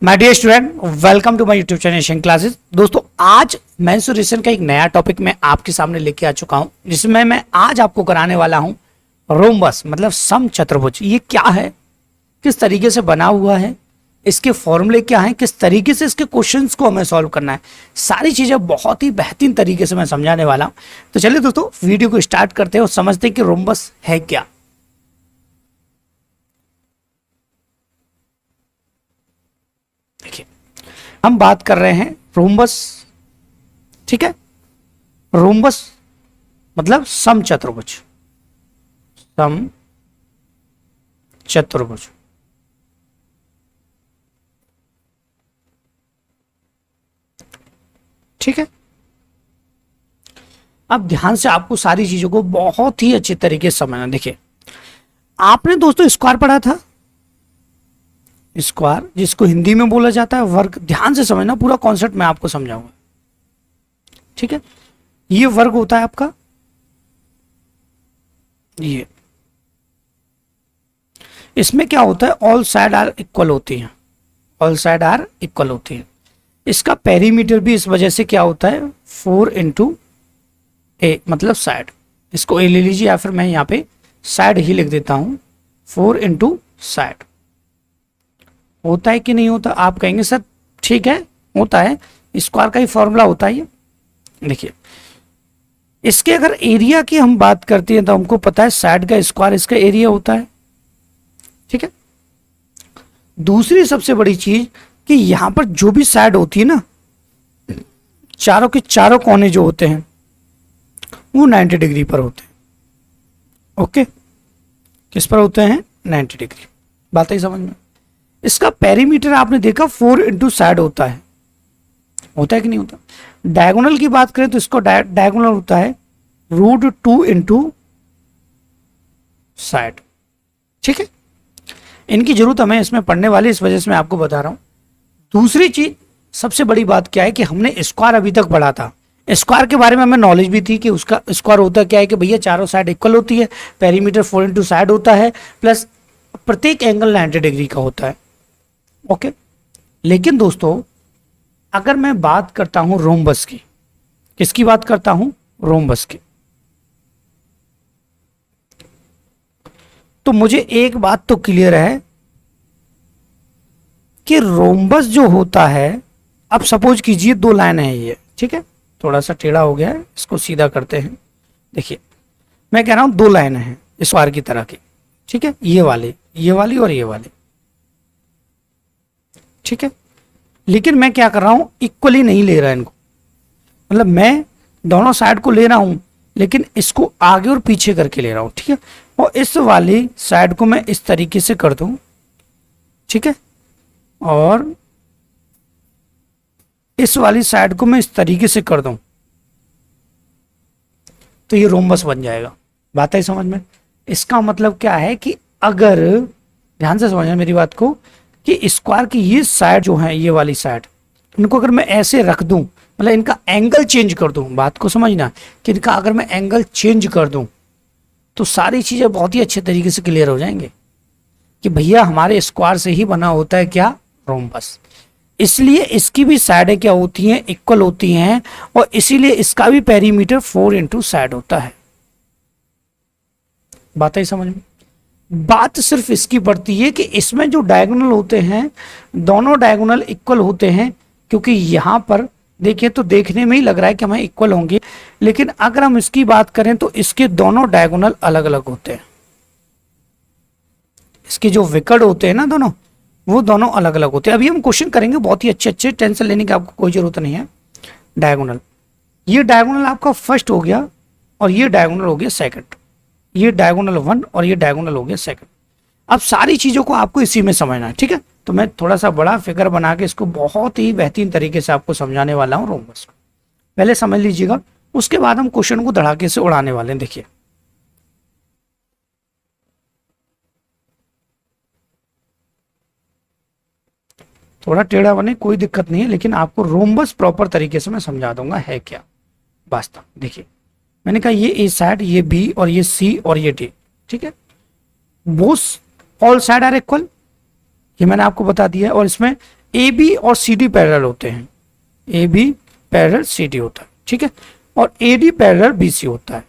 My dear student, welcome to my YouTube channel Asian Classes. दोस्तों, आज mensuration का एक नया टॉपिक मैं आपके सामने लेके आ चुका हूं, जिसमें मैं आज आपको कराने वाला हूं रोम्बस मतलब समचतुर्भुज। ये क्या है, किस तरीके से बना हुआ है, इसके फॉर्मूले क्या हैं, किस तरीके से इसके क्वेश्चंस को हमें सॉल्व करना है, सारी चीजें बहुत ही बेहतरीन तरीके से मैं समझाने वाला हूं। तो चलिए दोस्तों, वीडियो को स्टार्ट करते हैं और समझते हैं कि रोम्बस है क्या। देखिए, हम बात कर रहे हैं रोम्बस, ठीक है। रोम्बस मतलब समचतुर्भुज, समचतुर्भुज। ठीक है, अब ध्यान से आपको सारी चीजों को बहुत ही अच्छे तरीके से समझना। देखिए, आपने दोस्तों स्क्वायर पढ़ा था, स्क्वायर जिसको हिंदी में बोला जाता है वर्ग। ध्यान से समझना, पूरा कॉन्सेप्ट मैं आपको समझाऊंगा, ठीक है। ये वर्ग होता है आपका, ये इसमें क्या होता है, ऑल साइड आर इक्वल होती हैं, ऑल साइड आर इक्वल होती है। इसका पेरीमीटर भी इस वजह से क्या होता है, 4 इंटू ए मतलब साइड। इसको ए ले लीजिए या फिर मैं यहाँ पे साइड ही लिख देता हूं, 4 इंटू साइड। होता है कि नहीं होता, आप कहेंगे सर ठीक है होता है, स्क्वायर का ही फॉर्मूला होता है ये। देखिए, इसके अगर एरिया की हम बात करते हैं तो हमको पता है साइड का स्क्वायर इसका एरिया होता है, ठीक है। दूसरी सबसे बड़ी चीज कि यहां पर जो भी साइड होती है ना, चारों के चारों कोने जो होते हैं वो 90 डिग्री पर होते हैं। ओके, किस पर होते हैं, 90 डिग्री। बात ही समझ में। इसका पेरीमीटर आपने देखा 4 इंटू साइड होता है कि नहीं होता। डायगोनल की बात करें तो इसको डायगोनल होता है √2 इंटू साइड, ठीक है। इनकी जरूरत हमें इसमें पढ़ने वाली, इस वजह से मैं आपको बता रहा हूं। दूसरी चीज सबसे बड़ी बात क्या है कि हमने स्क्वायर अभी तक पढ़ा था, स्क्वायर के बारे में हमें नॉलेज भी थी कि उसका स्क्वायर होता क्या है कि भैया चारों साइड इक्वल होती है, पेरीमीटर 4 इंटू साइड होता है, प्लस प्रत्येक एंगल 90 डिग्री का होता है। ओके, लेकिन दोस्तों अगर मैं बात करता हूं रोम्बस की, किसकी बात करता हूं, रोम्बस की, तो मुझे एक बात तो क्लियर है कि रोम्बस जो होता है, अब सपोज कीजिए 2 लाइन है ये, ठीक है। थोड़ा सा टेढ़ा हो गया है, इसको सीधा करते हैं। देखिए, मैं कह रहा हूं 2 लाइन है स्क्वायर की तरह की, ठीक है, ये वाली और ये वाली, ठीक है। लेकिन मैं क्या कर रहा हूं, इक्वली नहीं ले रहा इनको, मतलब मैं दोनों साइड को ले रहा हूं लेकिन इसको आगे और पीछे करके ले रहा हूं, ठीक है। और इस वाली साइड को मैं इस तरीके से कर दूं, ठीक है, और इस वाली साइड को मैं इस तरीके से कर दूं, तो ये रोम्बस बन जाएगा। बात है समझ में। इसका मतलब क्या है कि अगर ध्यान से समझना मेरी बात को, कि स्क्वायर की ये साइड जो है, ये वाली साइड, इनको अगर मैं ऐसे रख दूं, मतलब इनका एंगल चेंज कर दूं, बात को समझना कि इनका अगर मैं एंगल चेंज कर दूं तो सारी चीजें बहुत ही अच्छे तरीके से क्लियर हो जाएंगे कि भैया हमारे स्क्वायर से ही बना होता है क्या, रोम्बस। इसलिए इसकी भी साइडें क्या होती हैं, इक्वल होती हैं, और इसीलिए इसका भी पेरीमीटर 4 इंटू साइड होता है। बात है समझ में। बात सिर्फ इसकी पड़ती है कि इसमें जो डायगोनल होते हैं, दोनों डायगोनल इक्वल होते हैं, क्योंकि यहां पर देखिए तो देखने में ही लग रहा है कि हमें इक्वल होंगे, लेकिन अगर हम इसकी बात करें तो इसके दोनों डायगोनल अलग अलग होते हैं। इसके जो विकर्ण होते हैं ना दोनों, वो दोनों अलग अलग होते हैं। अभी हम क्वेश्चन करेंगे बहुत ही अच्छे, टेंशन लेने की आपको कोई जरूरत नहीं है। डायगोनल, ये डायगोनल आपका फर्स्ट हो गया और ये डायगोनल हो गया सेकंड, ये डायगोनल 1 और ये डायगोनल हो गया सेकंड। अब सारी चीजों को आपको इसी में समझना है, ठीक है। तो मैं थोड़ा सा बड़ा फिगर बना के इसको बहुत ही बेहतरीन तरीके से आपको समझाने वाला हूं रोम्बस को। पहले समझ लीजिएगा, उसके बाद हम क्वेश्चन को धड़ाके से उड़ाने वाले हैं। देखिए, थोड़ा टेढ़ा बने कोई दिक्कत नहीं है, लेकिन आपको रोम्बस प्रॉपर तरीके से मैं समझा दूंगा है क्या वास्तव। देखिए, मैंने कहा ये ए साइड, ये बी और ये सी और ये डी, ठीक है। Both all side are equal, ये मैंने आपको बता दिया है। और इसमें ए बी और सी डी पैरेलल होते हैं, A B parallel C D होता है, ठीक है, और A D parallel B C होता है,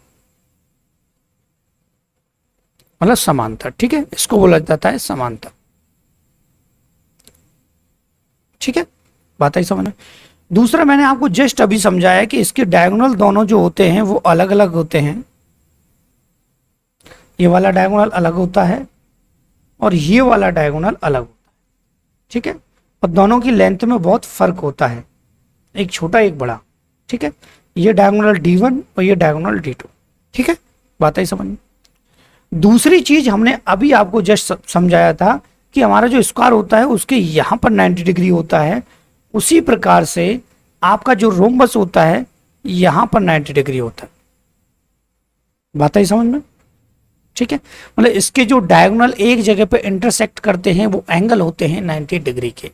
मतलब समांतर, ठीक है, इसको बोला जाता है समांतर, ठीक है, बात आई समझ में। दूसरा मैंने आपको जस्ट अभी समझाया कि इसके डायगोनल दोनों जो होते हैं वो अलग अलग होते हैं, ये वाला डायगोनल अलग होता है और ये वाला डायगोनल अलग होता है, ठीक है, और दोनों की लेंथ में बहुत फर्क होता है, एक छोटा एक बड़ा, ठीक है, ये डायगोनल D1 और ये डायगोनल D2, ठीक है, बात आई समझ में। दूसरी चीज हमने अभी आपको जस्ट समझाया था कि हमारा जो स्क्वायर होता है उसके यहां पर 90 डिग्री होता है, उसी प्रकार से आपका जो रोम्बस होता है यहां पर 90 डिग्री होता है, बात आई समझ में, ठीक है, मतलब इसके जो डायगोनल एक जगह पे इंटरसेक्ट करते हैं वो एंगल होते हैं 90 डिग्री के।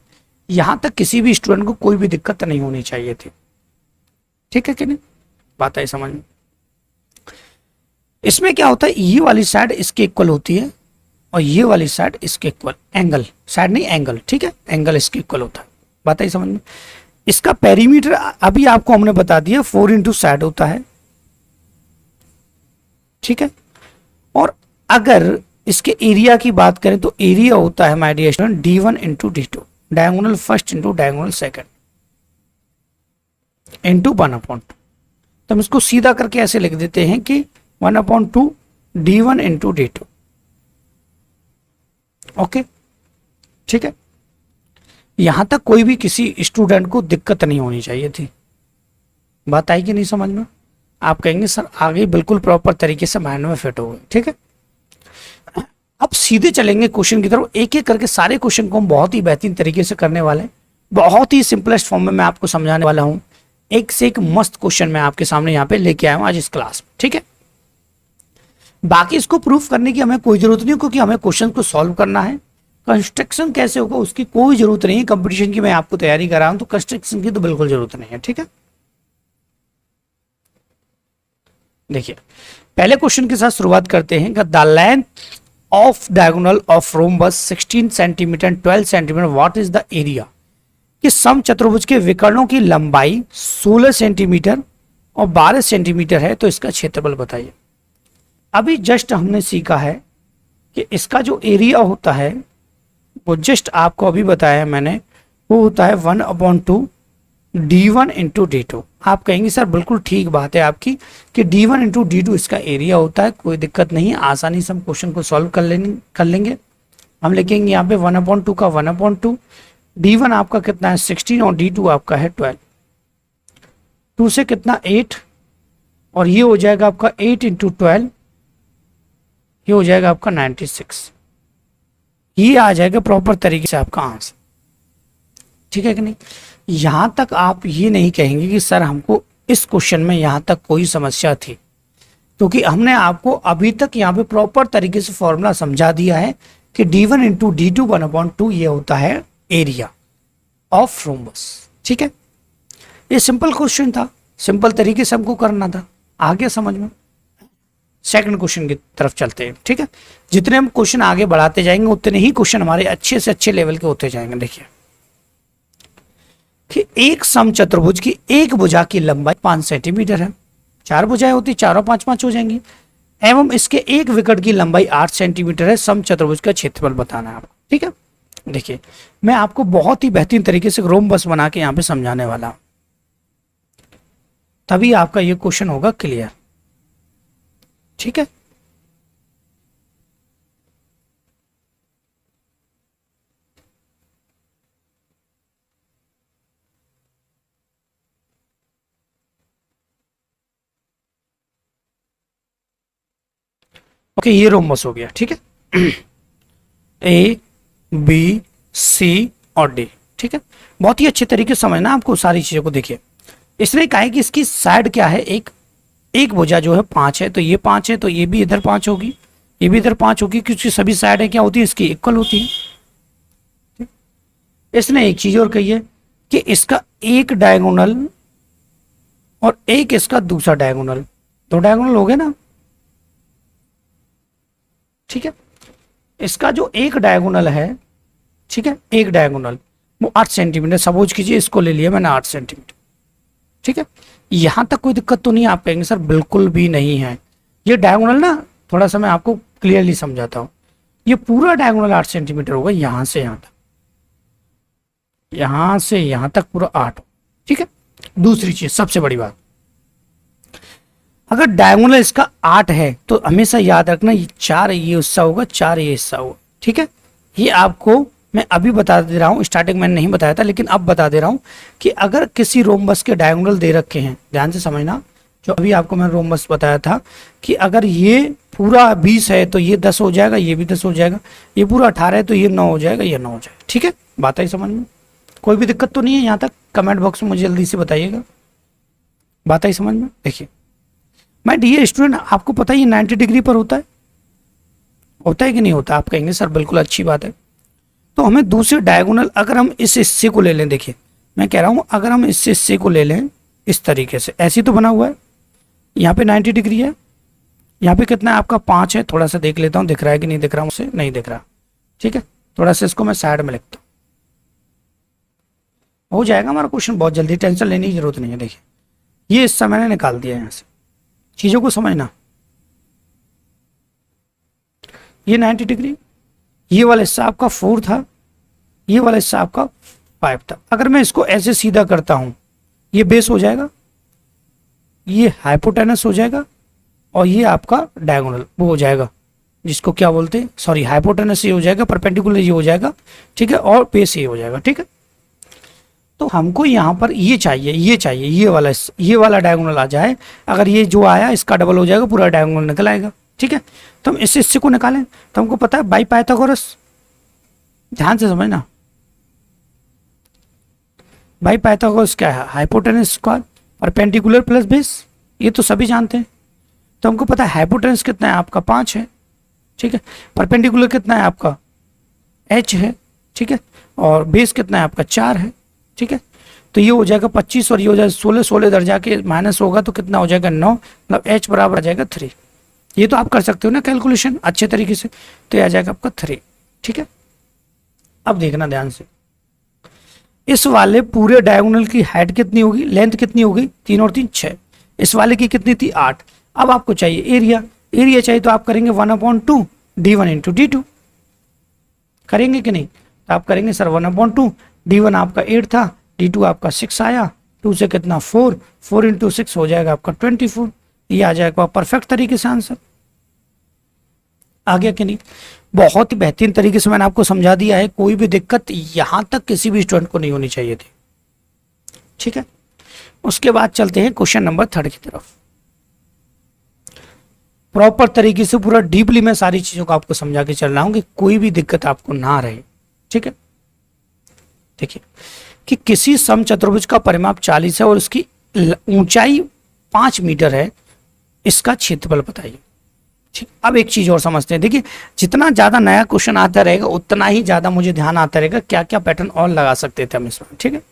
यहां तक किसी भी स्टूडेंट को कोई भी दिक्कत नहीं होनी चाहिए थी, ठीक है कि नहीं, बात आई समझ में। इसमें क्या होता है, ये वाली साइड इसके इक्वल होती है और ये वाली साइड इसके इक्वल, एंगल, साइड नहीं एंगल, ठीक है, एंगल इसके इक्वल होता है, बात आई समझ में। इसका पेरीमीटर अभी आपको हमने बता दिया 4 इंटू साइड होता है, ठीक है, और अगर इसके एरिया की बात करें तो एरिया होता है my dear student D1 into D2, diagonal first into diagonal second into 1/2। तो हम इसको सीधा करके ऐसे लिख देते हैं कि 1/2 D1 इंटू D2, ओके, ठीक है, यहां तक कोई भी किसी स्टूडेंट को दिक्कत नहीं होनी चाहिए थी, बात आई कि नहीं समझ में। आप कहेंगे सर आगे बिल्कुल प्रॉपर तरीके से माइंड में फिट हो गए, ठीक है। अब सीधे चलेंगे क्वेश्चन की तरफ, एक एक करके सारे क्वेश्चन को हम बहुत ही बेहतरीन तरीके से करने वाले हैं, बहुत ही सिंपलेस्ट फॉर्म में मैं आपको समझाने वाला हूं, एक से एक मस्त क्वेश्चन मैं आपके सामने यहाँ पे लेके आया हूं आज इस क्लास में, ठीक है। बाकी इसको प्रूफ करने की हमें कोई जरूरत नहीं, क्योंकि हमें क्वेश्चन को सॉल्व करना है। कंस्ट्रक्शन कैसे होगा उसकी कोई जरूरत नहीं है, कंपटीशन की मैं आपको तैयारी कर रहा हूं तो कंस्ट्रक्शन की तो बिल्कुल जरूरत नहीं है, ठीक है। देखिए पहले क्वेश्चन के साथ शुरुआत करते हैं। The length of diagonal of rhombus 16 centimetre 12 centimetre, what is the area. कि सम चतुर्भुज के विकर्णों की लंबाई 16 सेंटीमीटर और 12 सेंटीमीटर है, तो इसका क्षेत्रफल बताइए। अभी जस्ट हमने सीखा है कि इसका जो एरिया होता है वो जस्ट आपको अभी बताया मैंने, वो होता है 1/2 D1 इंटू D2। आप कहेंगे सर बिल्कुल ठीक बात है आपकी कि D1 इंटू D2 इसका एरिया होता है, कोई दिक्कत नहीं, आसानी से हम क्वेश्चन को सॉल्व कर लेंगे। हम लिखेंगे यहाँ पे 1/2 का 1/2, D1 आपका कितना है 16 और D2 आपका है 12, 2 से कितना 8, और ये हो जाएगा आपका 8 इंटू 12, ये हो जाएगा आपका 96। ये आ जाएगा प्रॉपर तरीके से आपका आंसर, ठीक है कि नहीं। यहां तक आप ये नहीं कहेंगे कि सर हमको इस क्वेश्चन में यहां तक कोई समस्या थी, क्योंकि हमने आपको अभी तक यहाँ पे प्रॉपर तरीके से फॉर्मूला समझा दिया है कि D1 इंटू D2 1/2 ये होता है एरिया ऑफ रोम्बस, ठीक है। ये सिंपल क्वेश्चन था, सिंपल तरीके से हमको करना था, आ गया समझ में। सेकंड क्वेश्चन की तरफ चलते हैं, ठीक है। जितने हम क्वेश्चन आगे बढ़ाते जाएंगे उतने ही क्वेश्चन हमारे अच्छे से अच्छे लेवल के होते जाएंगे। देखिए कि एक समचतुर्भुज की एक भुजा की लंबाई 5 सेंटीमीटर है, 4 भुजाएं होती, चारों 5-5 हो जाएंगी, एवं इसके एक विकट की लंबाई 8 सेंटीमीटर है। समचतुर्भुज का क्षेत्रफल बताना है आपको, ठीक है। देखिए मैं आपको बहुत ही बेहतरीन तरीके से रोम्बस बना के यहाँ पे समझाने वाला हूं, तभी आपका ये क्वेश्चन होगा क्लियर, ठीक है। ओके ये रोम्बस हो गया, ठीक है। ए बी सी और डी, ठीक है। बहुत ही अच्छे तरीके से समझना आपको सारी चीजों को। देखिए इसने कहा है कि इसकी साइड क्या है, एक भुजा जो है 5 है, तो ये 5 है, तो ये भी इधर 5 होगी, ये भी इधर 5 होगी, क्योंकि सभी साइड है क्या होती है इसकी इक्वल होती है। इसने एक चीज और कही है कि इसका एक डायगोनल और एक इसका दूसरा डायगोनल, 2 डायगोनल हो गए ना, ठीक है। इसका जो एक डायगोनल है, ठीक है, एक डायगोनल, वो 8 सेंटीमीटर, सपोज कीजिए इसको ले लिया मैंने 8 सेंटीमीटर, ठीक है। यहां तक कोई दिक्कत तो नहीं है? आप कहेंगे सर बिल्कुल भी नहीं है। ये डायगोनल ना, थोड़ा सा मैं आपको क्लियरली समझाता हूं। ये पूरा डायगोनल 8 सेंटीमीटर होगा, यहां से यहां तक, यहां से यहां तक पूरा 8, ठीक है। दूसरी चीज, सबसे बड़ी बात, अगर डायगोनल इसका 8 है तो हमेशा याद रखना ये 4 ये हिस्सा होगा, 4 ये हिस्सा होगा, ठीक है। ये आपको मैं अभी बता दे रहा हूं, स्टार्टिंग मैंने नहीं बताया था लेकिन अब बता दे रहा हूं कि अगर किसी रोम्बस के डायगोनल दे रखे हैं, ध्यान से समझना, जो अभी आपको मैंने रोम्बस बताया था कि अगर ये पूरा 20 है तो ये 10 हो जाएगा, ये भी 10 हो जाएगा, ये पूरा 18 है तो ये 9 हो जाएगा, ये 9 हो जाएगा, ठीक है। बात आई समझ में? कोई भी दिक्कत तो नहीं है यहाँ तक? कमेंट बॉक्स में मुझे जल्दी से बताइएगा। बात आई समझ में? देखिए माय डियर स्टूडेंट, आपको पता है ये 90 डिग्री पर होता है कि नहीं होता? आप कहेंगे सर बिल्कुल अच्छी बात है। तो हमें दूसरे डायगोनल, अगर हम इस हिस्से को ले लें, देखिए मैं कह रहा हूं अगर हम इस हिस्से को ले लें इस तरीके से, ऐसे तो बना हुआ है, यहाँ पे 90 डिग्री है, यहाँ पे कितना है आपका 5 है, थोड़ा सा देख लेता हूँ दिख रहा है कि नहीं दिख रहा, मुझसे नहीं दिख रहा, ठीक है। थोड़ा सा इसको मैं साइड में लिखता हूँ, हो जाएगा हमारा क्वेश्चन बहुत जल्दी, टेंशन लेने की जरूरत नहीं है। देखिए ये हिस्सा मैंने निकाल दिया यहाँ से, चीजों को समझना। ये 90 डिग्री, ये वाला हिस्सा आपका 4 था, ये वाला हिस्सा आपका 5 था। अगर मैं इसको ऐसे सीधा करता हूं, ये बेस हो जाएगा, ये हाइपोटेनस हो जाएगा, और ये आपका डायगोनल वो हो जाएगा, जिसको क्या बोलते हैं, सॉरी हाइपोटेनस ये हो जाएगा, परपेंडिकुलर ये हो जाएगा, ठीक है, और बेस ये हो जाएगा, ठीक है। तो हमको यहाँ पर ये चाहिए, ये वाला डायगोनल आ जाए। अगर ये जो आया इसका डबल हो जाएगा, पूरा डायगोनल निकल आएगा, ठीक है। तो हम इस हिस्से को निकालें तो हमको पता है बाई पाइथागोरस, ध्यान से समझना, बाई पाइथागोरस क्या है, hypotenuse square perpendicular plus base, ये तो सभी जानते हैं। तो हमको पता है हाइपोटेनस कितना है आपका 5 है, ठीक है, परपेंडिकुलर कितना है आपका h है, ठीक है, और बेस कितना है आपका 4 है, ठीक है। तो ये हो जाएगा 25 और ये हो जाएगा 16, 16 इधर जाके माइनस होगा तो कितना हो जाएगा 9, मतलब h बराबर आ जाएगा 3। ये तो आप कर सकते हो ना कैलकुलेशन अच्छे तरीके से, तो ये आ जाएगा आपका 3, ठीक है। अब देखना ध्यान से, इस वाले पूरे डायगोनल की हाइट कितनी होगी, लेंथ कितनी होगी, 3 और 3 6, इस वाले की कितनी थी 8। अब आपको चाहिए एरिया, एरिया चाहिए तो आप करेंगे 1/2 d1 इंटू d2, करेंगे कि नहीं? तो आप करेंगे सर 1/2, d1 आपका 8 था, d2 आपका 6 आया, 2 से कितना 4, 4 इंटू 6 हो जाएगा आपका 24, ये आ जाएगा परफेक्ट तरीके से आंसर। आ गया कि नहीं? बहुत ही बेहतरीन तरीके से मैंने आपको समझा दिया है, कोई भी दिक्कत यहां तक किसी भी स्टूडेंट को नहीं होनी चाहिए थी, ठीक है। उसके बाद चलते हैं क्वेश्चन नंबर 3 की तरफ। प्रॉपर तरीके से पूरा डीपली मैं सारी चीजों को आपको समझा के चल रहा हूं कि कोई भी दिक्कत आपको ना रहे, ठीक है। देखिए कि किसी समचतुर्भुज का परिमाप 40 है और उसकी ऊंचाई 5 मीटर है, इसका क्षेत्रफल बताइए, ठीक। अब एक चीज और समझते हैं, देखिए जितना ज्यादा नया क्वेश्चन आता रहेगा उतना ही ज्यादा मुझे ध्यान आता रहेगा क्या क्या पैटर्न और लगा सकते थे हम इसमें, ठीक है।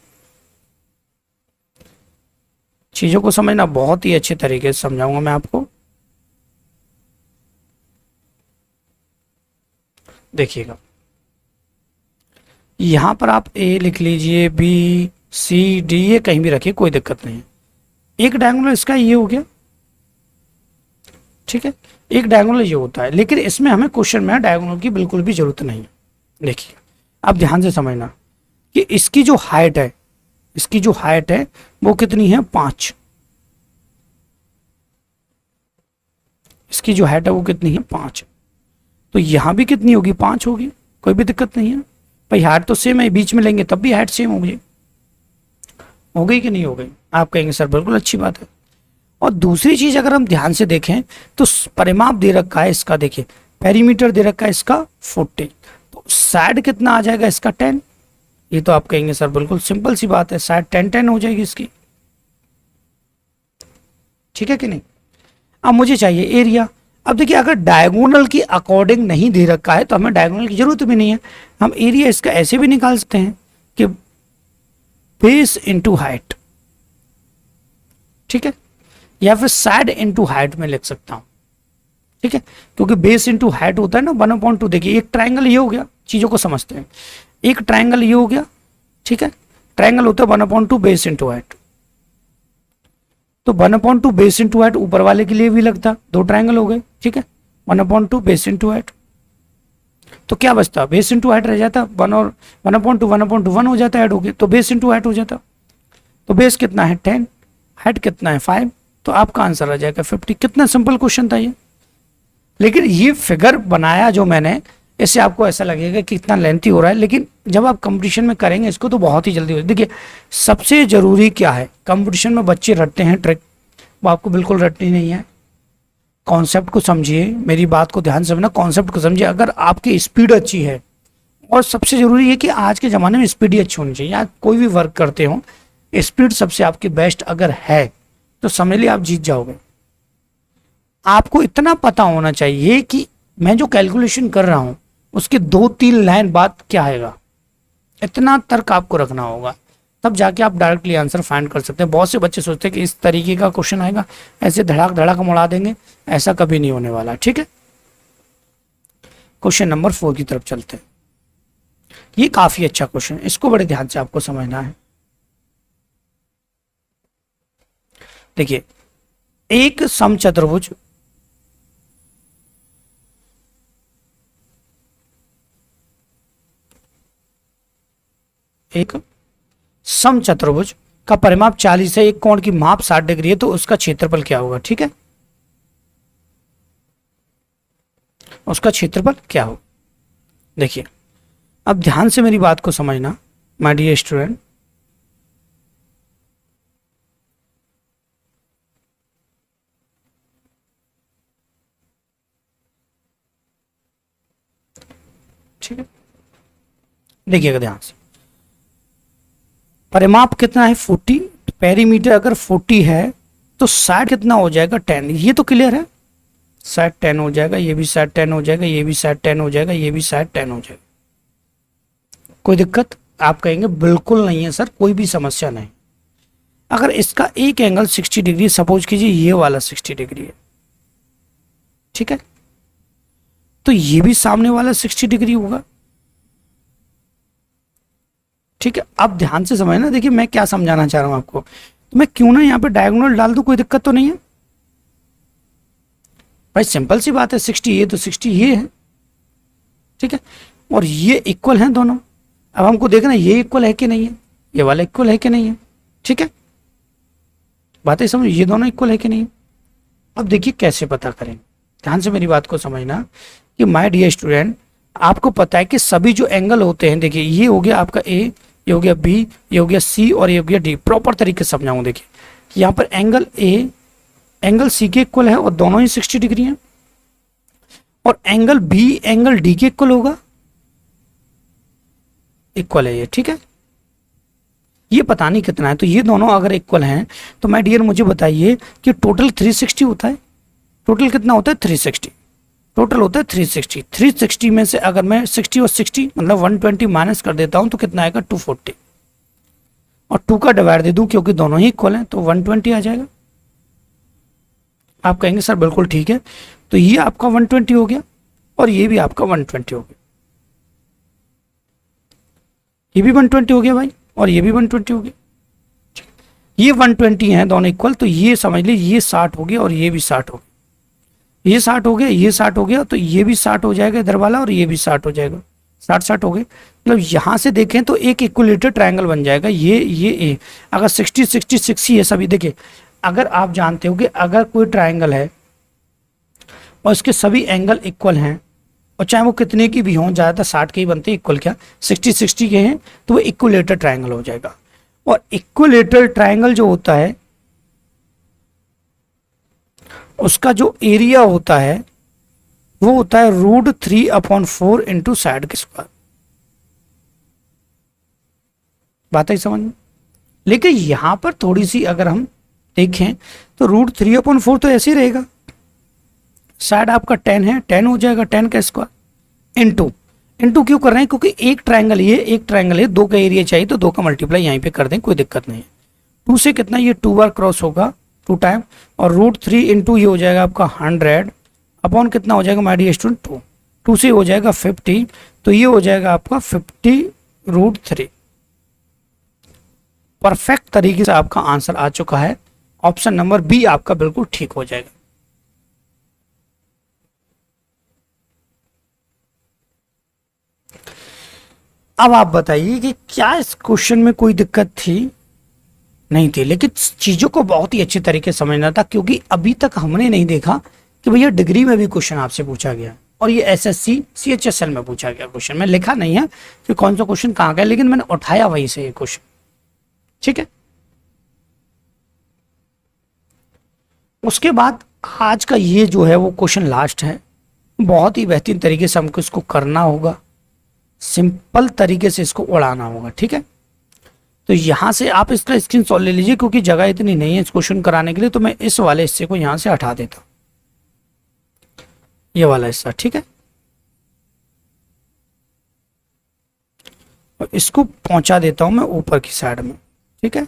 चीजों को समझना बहुत ही अच्छे तरीके से समझाऊंगा मैं आपको। देखिएगा यहां पर आप ए लिख लीजिए, बी सी डी ये कहीं भी रखिए, कोई दिक्कत नहीं है। एक डायगोनल इसका ये हो गया, ठीक है, एक डायगोनल ये होता है, लेकिन इसमें हमें क्वेश्चन में डायगोनल की बिल्कुल भी जरूरत नहीं है। देखिए अब ध्यान से समझना कि इसकी जो हाइट है, इसकी जो हाइट है वो कितनी है 5, इसकी जो हाइट है वो कितनी है 5, तो यहां भी कितनी होगी 5 होगी, कोई भी दिक्कत नहीं है भाई, हाइट तो सेम है, बीच में लेंगे तब भी हाइट सेम होगी, हो गई कि नहीं हो गई? आप कहेंगे सर बिल्कुल अच्छी बात है। और दूसरी चीज अगर हम ध्यान से देखें तो परिमाप दे रखा है इसका, देखिए पेरीमीटर दे रखा है इसका 40, तो साइड कितना आ जाएगा इसका 10, ये तो आप कहेंगे सर बिल्कुल सिंपल सी बात है, साइड 10 हो जाएगी इसकी, ठीक है कि नहीं। अब मुझे चाहिए एरिया। अब देखिए अगर डायगोनल की अकॉर्डिंग नहीं दे रखा है तो हमें डायगोनल की जरूरत भी नहीं है, हम एरिया इसका ऐसे भी निकाल सकते हैं कि बेस इंटू हाइट, ठीक है, या फिर साइड इंटू हाइट में लिख सकता हूं, ठीक है, क्योंकि बेस इंटू हाइट होता है ना 1/2। देखिए एक ट्राइंगल ये हो गया, चीजों को समझते हैं, एक ट्राइंगल ये हो गया, ठीक है। ट्रायंगल होता है 1/2 बेस इंटू हाइट, तो 1/2 बेस इंटू हाइट ऊपर वाले के लिए भी लगता, दो ट्रायंगल हो गए, ठीक है। 1/2 बेस इंटू हाइट, तो क्या बचता, बेस इंटू हाइट रह जाता, 1 और 1/2 हो जाता ऐड हो गया, तो बेस इंटू हाइट हो जाता। तो बेस कितना है 10, हाइट कितना है 5, तो आपका आंसर आ जाएगा 50। कितना सिंपल क्वेश्चन था ये। लेकिन ये फिगर बनाया जो मैंने, इससे आपको ऐसा लगेगा कि इतना लेंथी हो रहा है, लेकिन जब आप कंपटीशन में करेंगे इसको तो बहुत ही जल्दी हो। देखिए सबसे जरूरी क्या है, कंपटीशन में बच्चे रटते हैं ट्रिक, वो आपको बिल्कुल रटनी नहीं है। कॉन्सेप्ट को समझिए, मेरी बात को ध्यान से समझना, कॉन्सेप्ट को समझिए। अगर आपकी स्पीड अच्छी है, और सबसे जरूरी है कि आज के ज़माने में स्पीड ही अच्छी होनी चाहिए, या कोई भी वर्क करते हो स्पीड सबसे आपकी बेस्ट अगर है तो समझ लिया आप जीत जाओगे। आपको इतना पता होना चाहिए कि मैं जो कैलकुलेशन कर रहा हूं उसके 2-3 लाइन बाद क्या आएगा, इतना तर्क आपको रखना होगा, तब जाके आप डायरेक्टली आंसर फाइंड कर सकते हैं। बहुत से बच्चे सोचते हैं कि इस तरीके का क्वेश्चन आएगा, ऐसे धड़ाक धड़ाक मुड़ा देंगे, ऐसा कभी नहीं होने वाला, ठीक है। क्वेश्चन नंबर 4 की तरफ चलते हैं। ये काफी अच्छा क्वेश्चन है, इसको बड़े ध्यान से आपको समझना है। देखिए एक समचतुर्भुज का परिमाप 40 है, एक कोण की माप 60 डिग्री है, तो उसका क्षेत्रफल क्या होगा, ठीक है। उसका क्षेत्रफल क्या होगा, देखिए अब ध्यान से मेरी बात को समझना माय डियर स्टूडेंट। ठीक है, देखिएगा ध्यान से, परिमाप कितना है 40, पेरीमीटर अगर 40 है तो 60 कितना हो जाएगा 10, ये तो क्लियर है। 60 10 हो जाएगा, ये भी 60 10 हो जाएगा, ये भी 60 10 हो जाएगा, ये भी 60 10 हो जाएगा। कोई दिक्कत, आप कहेंगे बिल्कुल नहीं है सर, कोई भी समस्या नहीं। अगर इसका एक एंगल 60 डिग्री, सपोज कीजिए ये वाला 60 डिग्री है, ठीक है, तो ये भी सामने वाला 60 डिग्री होगा, ठीक है। अब ध्यान से समझना, देखिए मैं क्या समझाना चाह रहा हूं आपको, तो मैं क्यों ना यहाँ पे डायगोनल डाल दूं, कोई दिक्कत तो नहीं है भाई, सिंपल सी बात है। 60 ये तो 60 ये है, ठीक है, और ये इक्वल हैं दोनों। अब हमको देखना ये इक्वल है कि नहीं है, ये वाला इक्वल है कि नहीं है, ठीक है, बातें समझ, ये दोनों इक्वल है कि नहीं है। अब देखिए कैसे पता करें, ध्यान से मेरी बात को समझना कि माय डियर स्टूडेंट, आपको पता है कि सभी जो एंगल होते हैं, देखिए ये हो गया आपका ए, ये हो गया बी, ये हो गया सी और ये हो गया डी। प्रॉपर तरीके से समझाऊं, देखिए यहाँ पर एंगल ए एंगल सी के इक्वल है और दोनों ही 60 डिग्री हैं, और एंगल बी एंगल डी के इक्वल होगा, इक्वल है ये, ठीक है। ये पता नहीं कितना है, तो ये दोनों अगर इक्वल हैं तो माय डियर मुझे बताइए कि टोटल 360 होता है, टोटल कितना होता है 360, टोटल होता है 360। 360 में से अगर मैं 60 और 60 मतलब 120 माइनस कर देता हूं तो कितना आएगा 240, और 2 का डिवाइड दे दूं क्योंकि दोनों ही इक्वल हैं तो 120 आ जाएगा। आप कहेंगे सर बिल्कुल ठीक है, तो ये आपका 120 हो गया और ये भी आपका 120 हो गया, ये भी 120 हो गया भाई, और ये भी 120 हो गया, ये 120 है दोनों इक्वल, तो ये समझ लीजिए ये 60 हो गया और ये भी 60 हो गया, ये 60 हो गया, ये 60 हो गया, तो ये भी 60 हो जाएगा इधर वाला, और ये भी 60 हो जाएगा, 60 हो गए। मतलब यहां से देखें तो एक इक्विलेटरल ट्रायंगल बन जाएगा, ये ए अगर 60 60 60 है सभी। देखिए अगर आप जानते हो कि अगर कोई ट्रायंगल है और इसके सभी एंगल इक्वल हैं, और चाहे वो कितने की भी हों, ज़्यादातर 60 के ही बनते हैं, इक्वल क्या 60 60 के हैं, तो वो इक्विलेटरल ट्रायंगल हो जाएगा। और इक्विलेटरल ट्रायंगल जो होता है उसका जो एरिया होता है वो होता है √3/4 इंटू साइड के स्क्वायर। बात है समझ में। लेकिन यहां पर थोड़ी सी अगर हम देखें तो √3/4 तो ऐसे ही रहेगा, साइड आपका 10 है, 10 हो जाएगा 10 का स्क्वायर, इंटू क्यों कर रहे हैं, क्योंकि एक ट्रायंगल ये एक ट्रायंगल है, दो का एरिया चाहिए तो दो का मल्टीप्लाई यहीं पे कर दें, कोई दिक्कत नहीं है। 2 से कितना, ये 2 बार क्रॉस होगा 2 टाइम, और √3 इंटू ये हो जाएगा आपका 100 अपॉन कितना हो जाएगा माय डियर स्टूडेंट 2, 2 से हो जाएगा 50, तो ये हो जाएगा आपका 50 √3। परफेक्ट तरीके से आपका आंसर आ चुका है। ऑप्शन नंबर बी आपका बिल्कुल ठीक हो जाएगा। अब आप बताइए कि क्या इस क्वेश्चन में कोई दिक्कत थी? नहीं थी, लेकिन चीजों को बहुत ही अच्छे तरीके से समझना था, क्योंकि अभी तक हमने नहीं देखा कि भैया डिग्री में भी क्वेश्चन आपसे पूछा गया और ये एसएससी सीएचएसएल में पूछा गया क्वेश्चन। मैं लिखा नहीं है कि कौन सा क्वेश्चन कहाँ का है, लेकिन मैंने उठाया वहीं से ये क्वेश्चन। ठीक है, उसके बाद आज का ये जो है वो क्वेश्चन लास्ट है। बहुत ही बेहतरीन तरीके से हमको इसको करना होगा, सिंपल तरीके से इसको उड़ाना होगा। ठीक है, तो यहां से आप इसका स्क्रीनशॉट ले लीजिए, क्योंकि जगह इतनी नहीं है इस क्वेश्चन कराने के लिए, तो मैं इस वाले हिस्से को यहां से हटा देता हूं, ये वाला हिस्सा। ठीक है, और इसको पहुंचा देता हूं मैं ऊपर की साइड में। ठीक है,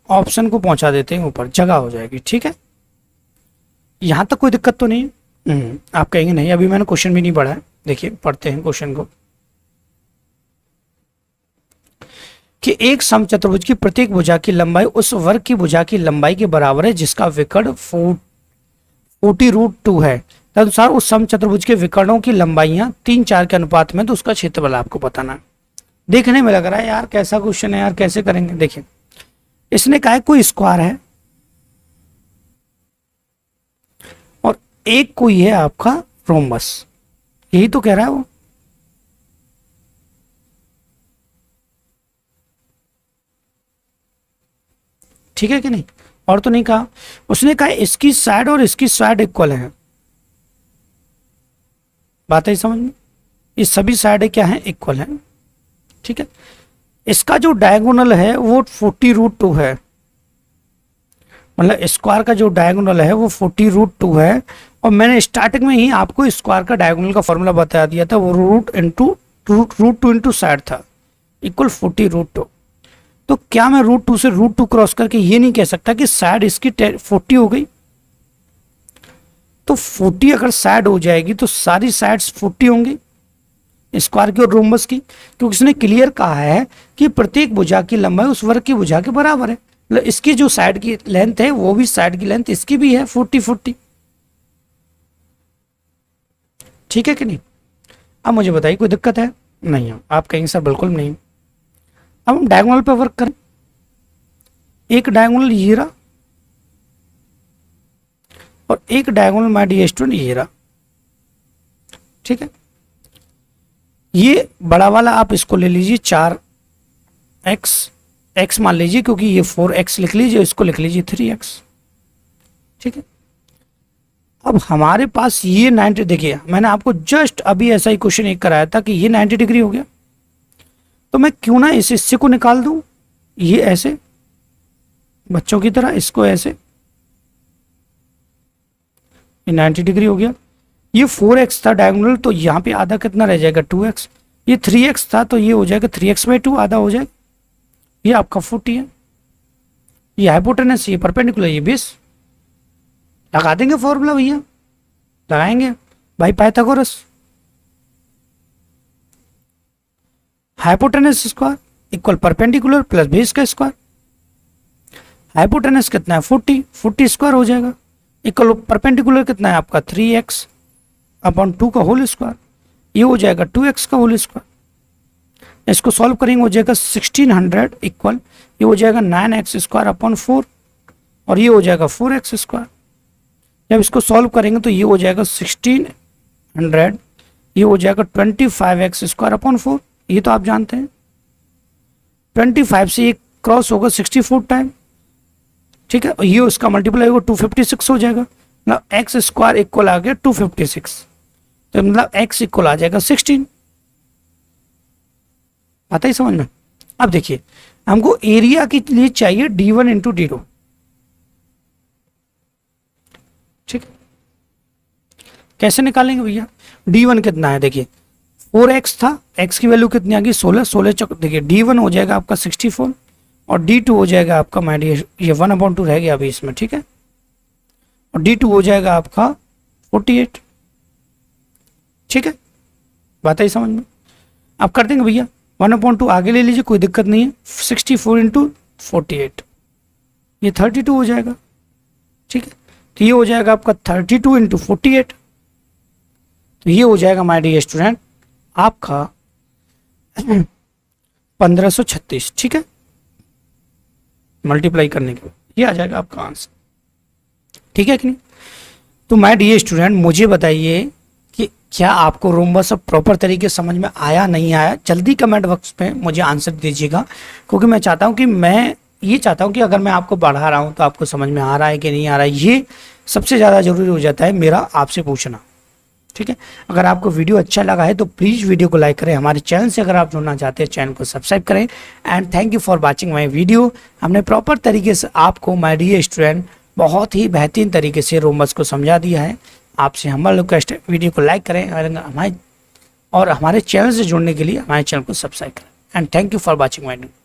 ऑप्शन को पहुंचा देते हैं ऊपर, जगह हो जाएगी। ठीक है, यहां तक कोई दिक्कत तो नहीं है? आप कहेंगे नहीं, अभी मैंने क्वेश्चन भी नहीं पढ़ा है। देखिए, पढ़ते हैं क्वेश्चन को कि एक समचतुर्भुज की प्रत्येक भुजा की लंबाई उस वर्ग की भुजा की लंबाई के बराबर है जिसका विकर्ण 40√2 है। तदनुसार उस समचतुर्भुज के विकर्णों की लंबाइयां 3:4 के अनुपात में, तो उसका क्षेत्रफल आपको बताना है। देखने में लग रहा है यार कैसा क्वेश्चन है यार, कैसे करेंगे? देखिए, इसने कहा है कोई स्क्वायर है और एक कोई है आपका रोम्बस, यही तो कह रहा है वो। ठीक है कि नहीं? और तो नहीं कहा। उसने कहा इसकी साइड और इसकी साइड इक्वल है। बात है समझ में? ये सभी साइड क्या है? इक्वल है। ठीक है, इसका जो डायगोनल है वो 40√2 है, मतलब स्क्वायर का जो डायगोनल है वो 40√2 है। और मैंने स्टार्टिंग में ही आपको स्क्वायर का डायगोनल का फॉर्मूला बता दिया था, वो √2 इंटू साइड था, इक्वल 40√2। तो क्या मैं √2 से √2 क्रॉस करके ये नहीं कह सकता कि साइड इसकी 40 हो गई? तो 40 अगर साइड हो जाएगी तो सारी साइड्स 40 होंगी स्क्वायर की और रोम्बस की, क्योंकि इसने क्लियर कहा है कि प्रत्येक भुजा की लंबाई उस वर्ग की भुजा के बराबर है। मतलब इसकी जो साइड की लेंथ है वो भी साइड की लेंथ इसकी भी है 40-40। ठीक है कि नहीं? अब मुझे बताइए कोई दिक्कत है? नहीं है। आप कहेंगे सर बिल्कुल नहीं। अब हम डायगोनल पे वर्क करें। एक डायगोनल ये रहा और एक डायगोनल माय डियर स्टूडेंट ये रहा। ठीक है, ये बड़ा वाला आप इसको ले लीजिए 4x, x मान लीजिए, क्योंकि ये 4x लिख लीजिए, इसको लिख लीजिए 3x। ठीक है, अब हमारे पास ये 90, देखिए मैंने आपको जस्ट अभी ऐसा ही क्वेश्चन एक कराया था कि ये 90 डिग्री हो गया, तो मैं क्यों ना इस हिस्से को निकाल दूं, ये ऐसे बच्चों की तरह, इसको ऐसे, ये 90 डिग्री हो गया। ये 4x था डायगोनल, तो यहाँ पे आधा कितना रह जाएगा? 2x। ये 3x था तो ये हो जाएगा 3x/2, आधा हो जाएगा। ये आपका 40 है, ये हाइपोटेनस, ये परपेंडिकुलर, ये बेस। लगा देंगे फॉर्मूला भैया, लगाएंगे भाई Pythagoras. Hypotenuse square equal perpendicular plus base का स्क्वायर। हाइपोटेनस कितना है? 40 स्क्वायर हो जाएगा, इक्वल परपेंडिकुलर कितना है आपका? 3x/2 का होल स्क्वायर। ये हो जाएगा 2x का होल स्क्वायर। इसको सॉल्व करेंगे, हो जाएगा 1600 इक्वल, ये हो जाएगा 9x²/4 और ये हो जाएगा 4x²। जब इसको सॉल्व करेंगे तो ये हो जाएगा 1600, ये हो जाएगा 25x²/4। ये तो आप जानते हैं 25 से ये क्रॉस होगा 64 टाइम। ठीक है, और ये उसका मल्टीप्लाई होगा 256 हो जाएगा, मतलब x² इक्वल आ गया 256, तो मतलब x इक्वल आ जाएगा 16। आता ही समझ में? अब देखिए हमको एरिया के लिए चाहिए d1 इंटू d2। ठीक, कैसे निकालेंगे भैया? d1 कितना है? देखिए 4x था, x की वैल्यू कितनी आ गई? 16 चौक, देखिए d1 हो जाएगा आपका 64 और d2 हो जाएगा आपका, माय डियर ये 1/2 रह गया अभी इसमें। ठीक है, और D2 हो जाएगा आपका 48। ठीक है, बात आई समझ में? आप कर देंगे भैया, 1/2 आगे ले लीजिए, कोई दिक्कत नहीं है। 64 इंटू 48, ये 32 हो जाएगा। ठीक है, तो ये हो जाएगा आपका 32 इंटू 48, तो ये हो जाएगा माय डियर स्टूडेंट आपका 1536। ठीक है, मल्टीप्लाई करने के बाद ये आ जाएगा आपका आंसर। ठीक है कि नहीं? तो माय डियर स्टूडेंट मुझे बताइए कि क्या आपको रोम्बस अब प्रॉपर तरीके से समझ में आया नहीं आया? जल्दी कमेंट बॉक्स में मुझे आंसर दीजिएगा, क्योंकि मैं चाहता हूं कि मैं ये चाहता हूं कि अगर मैं आपको पढ़ा रहा हूं तो आपको समझ में आ रहा है कि नहीं आ रहा है, ये सबसे ज़्यादा जरूरी हो जाता है मेरा आपसे पूछना। ठीक है, अगर आपको वीडियो अच्छा लगा है तो प्लीज़ वीडियो को लाइक करें, हमारे चैनल से अगर आप जुड़ना चाहते हैं चैनल को सब्सक्राइब करें। And thank you for watching my video. हमने प्रॉपर तरीके से आपको माय डियर स्टूडेंट बहुत ही बेहतरीन तरीके से रोम्बस को समझा दिया है। आपसे हमारा रिक्वेस्ट है वीडियो को लाइक करें और हमारे चैनल से जुड़ने के लिए हमारे चैनल को सब्सक्राइब करें। And thank you for watching my video.